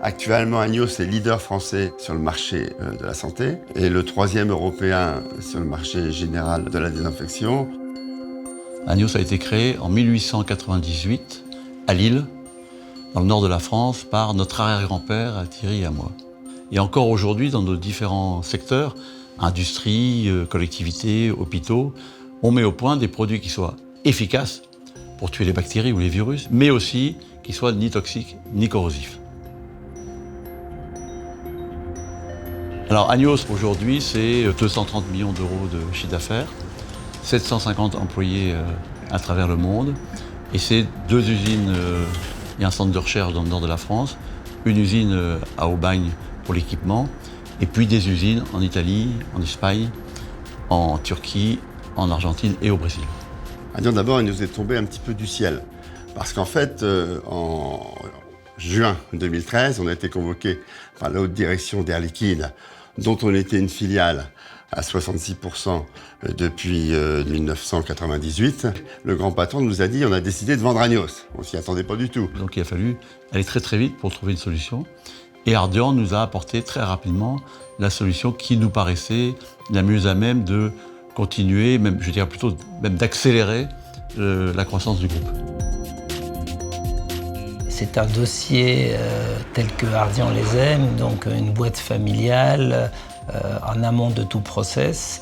Actuellement, Agnos est leader français sur le marché de la santé et le 3e européen sur le marché général de la désinfection. Agnos a été créé en 1898 à Lille, dans le nord de la France, par notre arrière-grand-père Thierry et à moi. Et encore aujourd'hui, dans nos différents secteurs, industrie, collectivités, hôpitaux, on met au point des produits qui soient efficaces pour tuer les bactéries ou les virus, mais aussi qui soient ni toxiques ni corrosifs. Alors Agnos aujourd'hui, c'est 230 millions d'euros de chiffre d'affaires, 750 employés à travers le monde, et c'est 2 usines et un centre de recherche dans le nord de la France, une usine à Aubagne pour l'équipement, et puis des usines en Italie, en Espagne, en Turquie, en Argentine et au Brésil. Agnos, d'abord, il nous est tombé un petit peu du ciel, parce qu'en fait, en juin 2013, on a été convoqué par la haute direction d'Air Liquide, dont on était une filiale à 66% depuis 1998. Le grand patron nous a dit on a décidé de vendre Agnos. On s'y attendait pas du tout. Donc il a fallu aller très très vite pour trouver une solution. Et Ardian nous a apporté très rapidement la solution qui nous paraissait la mieux à même de continuer, même, je dirais plutôt même d'accélérer la croissance du groupe. C'est un dossier tel que Ardian les aime, donc une boîte familiale, en amont de tout process.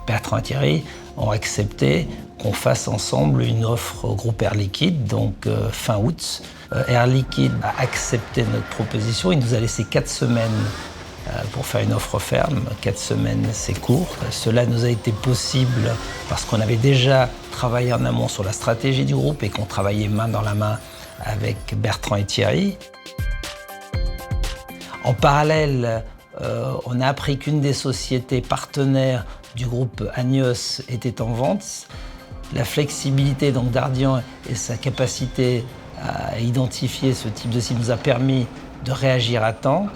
Bertrand et Thierry ont accepté qu'on fasse ensemble une offre au groupe Air Liquide, donc fin août. Air Liquide a accepté notre proposition, il nous a laissé 4 semaines pour faire une offre ferme. 4 semaines, c'est court. Cela nous a été possible parce qu'on avait déjà travaillé en amont sur la stratégie du groupe et qu'on travaillait main dans la main avec Bertrand et Thierry. En parallèle, on a appris qu'une des sociétés partenaires du groupe Agnos était en vente. La flexibilité donc d'Ardian et sa capacité à identifier ce type de cible nous a permis de réagir à temps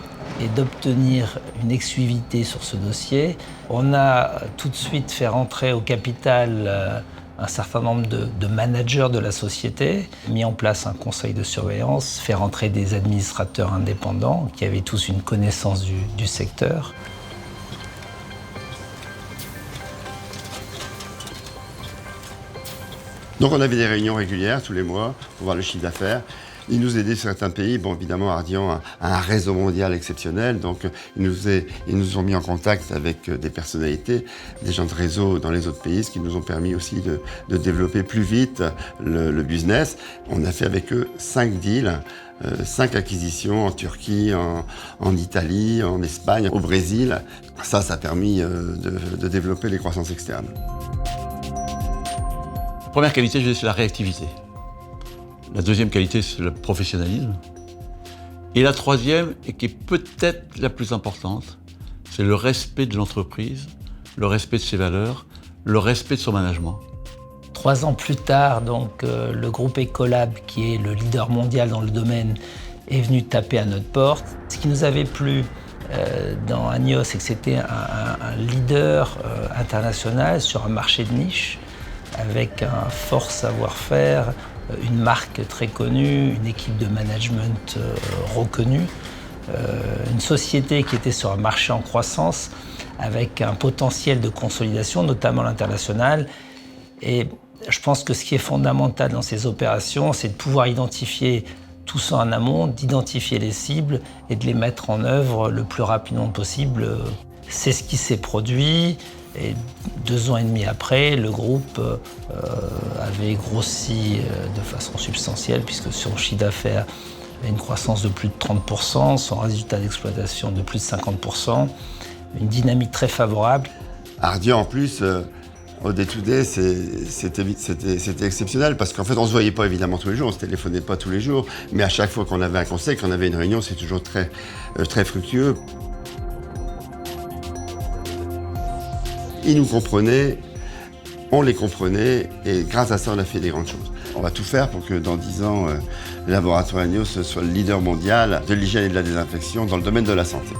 et d'obtenir une exclusivité sur ce dossier. On a tout de suite fait rentrer au capital un certain nombre de managers de la société, mis en place un conseil de surveillance, fait rentrer des administrateurs indépendants qui avaient tous une connaissance du secteur. Donc on avait des réunions régulières tous les mois pour voir le chiffre d'affaires. Ils nous aidaient sur certains pays. Bon, évidemment, Ardian a un réseau mondial exceptionnel, donc ils nous ont mis en contact avec des personnalités, des gens de réseau dans les autres pays, ce qui nous ont permis aussi de développer plus vite le business. On a fait avec eux 5 deals, 5 acquisitions en Turquie, en Italie, en Espagne, au Brésil. Ça a permis de développer les croissances externes. La première qualité, c'est la réactivité. La deuxième qualité, c'est le professionnalisme. Et la troisième, et qui est peut-être la plus importante, c'est le respect de l'entreprise, le respect de ses valeurs, le respect de son management. 3 ans plus tard, donc, le groupe Ecolab, qui est le leader mondial dans le domaine, est venu taper à notre porte. Ce qui nous avait plu dans Agnos, c'est que c'était un leader international sur un marché de niche, avec un fort savoir-faire, une marque très connue, une équipe de management reconnue, une société qui était sur un marché en croissance avec un potentiel de consolidation, notamment l'international. Et je pense que ce qui est fondamental dans ces opérations, c'est de pouvoir identifier tout ça en amont, d'identifier les cibles et de les mettre en œuvre le plus rapidement possible. C'est ce qui s'est produit. Et 2 ans et demi après, le groupe avait grossi de façon substantielle, puisque son chiffre d'affaires avait une croissance de plus de 30%, son résultat d'exploitation de plus de 50%, une dynamique très favorable. Ardian, en plus, au day-to-day, c'était exceptionnel, parce qu'en fait, on ne se voyait pas évidemment tous les jours, on ne se téléphonait pas tous les jours, mais à chaque fois qu'on avait un conseil, qu'on avait une réunion, c'est toujours très fructueux. Ils nous comprenaient, on les comprenait, et grâce à ça, on a fait des grandes choses. On va tout faire pour que dans 10 ans, le laboratoire Agnos soit le leader mondial de l'hygiène et de la désinfection dans le domaine de la santé.